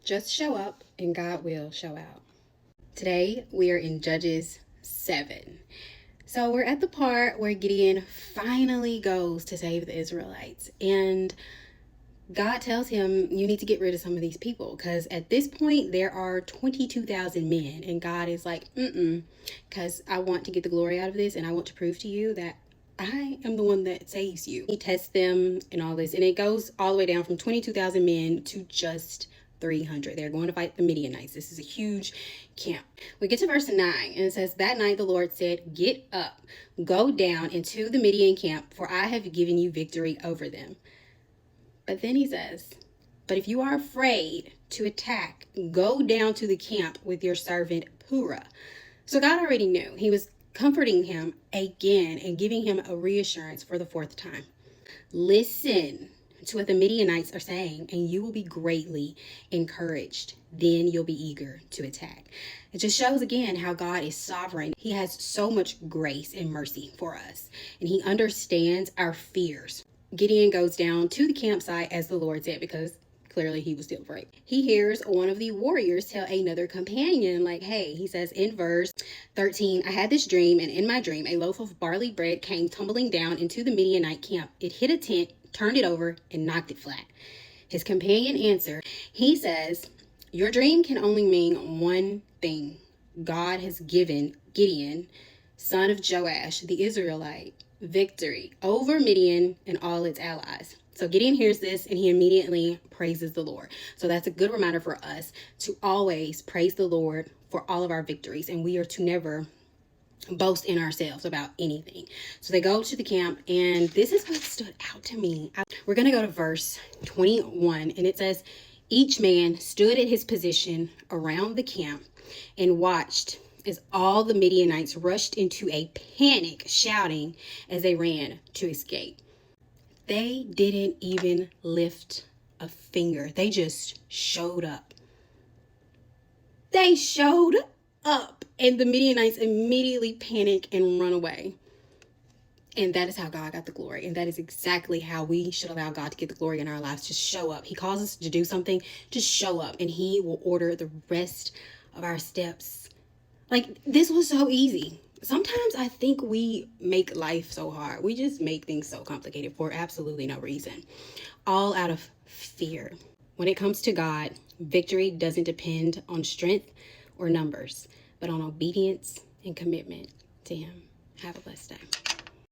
Just show up and God will show out. Today we are in Judges 7. So we're at the part where Gideon finally goes to save the Israelites. And God tells him, you need to get rid of some of these people. Because at this point, there are 22,000 men. And God is like, because I want to get the glory out of this. And I want to prove to you that I am the one that saves you. He tests them and all this. And it goes all the way down from 22,000 men to just 300. They're going to fight the Midianites. This is a huge camp. We get to verse 9 and it says, that night the Lord said, get up, go down into the Midian camp, for I have given you victory over them. But then he says, but if you are afraid to attack, go down to the camp with your servant Purah. So God already knew. He was comforting him again and giving him a reassurance for the fourth time. Listen to what the Midianites are saying, and you will be greatly encouraged. Then you'll be eager to attack. It just shows again how God is sovereign. He has so much grace and mercy for us, and he understands our fears. Gideon goes down to the campsite as the Lord said, because clearly he was still afraid. He hears one of the warriors tell another companion, like, hey, he says in verse 13, I had this dream, and in my dream, a loaf of barley bread came tumbling down into the Midianite camp. It hit a tent, turned it over, and knocked it flat. His companion answered, he says, your dream can only mean one thing. God has given Gideon, son of Joash, the Israelite, victory over Midian and all its allies. So Gideon hears this and he immediately praises the Lord. So that's a good reminder for us to always praise the Lord for all of our victories. And we are to never boast in ourselves about anything. So they go to the camp, and this is what stood out to me. We're going to go to verse 21, and it says, each man stood at his position around the camp and watched as all the Midianites rushed into a panic, shouting as they ran to escape. They didn't even lift a finger. They just showed up. They showed up, and the Midianites immediately panic and run away. And that is how God got the glory. And that is exactly how we should allow God to get the glory in our lives. Just show up. He calls us to do something. Just show up, and he will order the rest of our steps. Like, this was so easy. Sometimes I think we make life so hard. We just make things so complicated for absolutely no reason. All out of fear. When it comes to God, victory doesn't depend on strength or numbers, but on obedience and commitment to him. Have a blessed day.